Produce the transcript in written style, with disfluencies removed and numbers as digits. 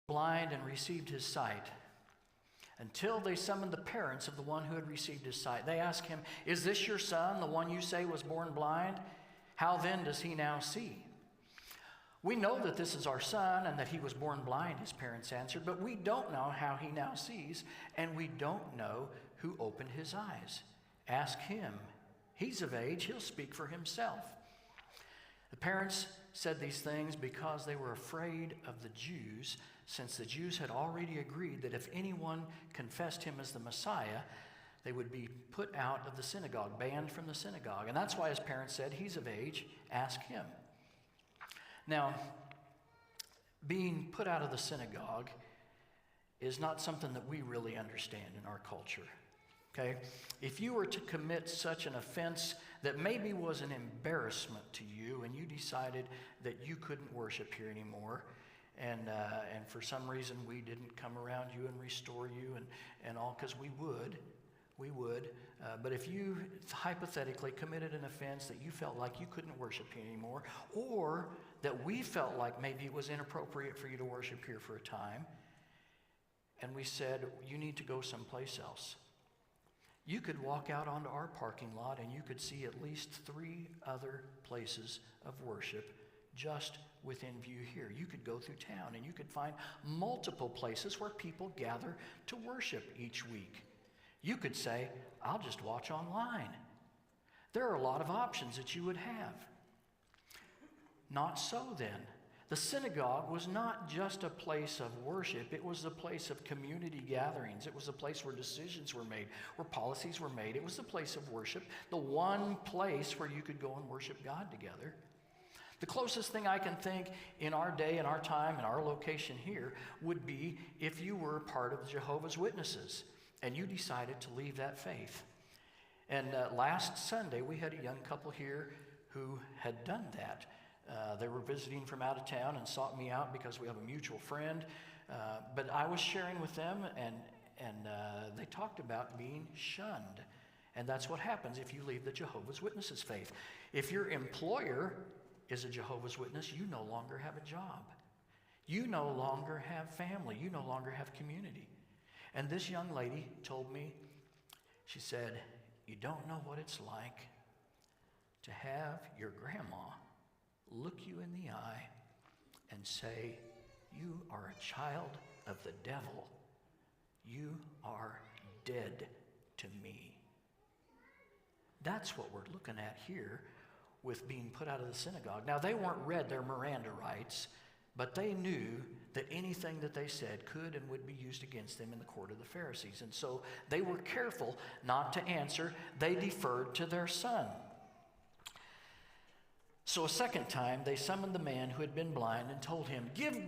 blind and received his sight, until they summoned the parents of the one who had received his sight. They asked him, "Is this your son, the one you say was born blind? How then does he now see?" "We know that this is our son and that he was born blind," his parents answered, "but we don't know how he now sees, and we don't know who opened his eyes. Ask him. He's of age. He'll speak for himself." The parents said these things because they were afraid of the Jews, since the Jews had already agreed that if anyone confessed him as the Messiah, they would be put out of the synagogue, banned from the synagogue. And that's why his parents said, "He's of age, ask him." Now, being put out of the synagogue is not something that we really understand in our culture. Okay? If you were to commit such an offense that maybe was an embarrassment to you, and you decided that you couldn't worship here anymore, and for some reason we didn't come around you and restore you and all, because we would. But if you hypothetically committed an offense that you felt like you couldn't worship here anymore, or that we felt like maybe it was inappropriate for you to worship here for a time, and we said, "You need to go someplace else," you could walk out onto our parking lot and you could see at least 3 other places of worship just within view here. You could go through town and you could find multiple places where people gather to worship each week. You could say, "I'll just watch online." There are a lot of options that you would have. Not so then. The synagogue was not just a place of worship. It was a place of community gatherings. It was a place where decisions were made, where policies were made. It was a place of worship, the one place where you could go and worship God together. The closest thing I can think in our day, in our time, in our location here would be if you were part of the Jehovah's Witnesses and you decided to leave that faith. And last Sunday, we had a young couple here who had done that. They were visiting from out of town and sought me out because we have a mutual friend. But I was sharing with them, and they talked about being shunned. And that's what happens if you leave the Jehovah's Witnesses faith. If your employer is a Jehovah's Witness, you no longer have a job. You no longer have family. You no longer have community. And this young lady told me, she said, "You don't know what it's like to have your grandma look you in the eye and say, 'You are a child of the devil. You are dead to me.'" That's what we're looking at here with being put out of the synagogue. Now, they weren't read their Miranda rights, but they knew that anything that they said could and would be used against them in the court of the Pharisees. And so they were careful not to answer. They deferred to their son. So a second time, they summoned the man who had been blind and told him, "Give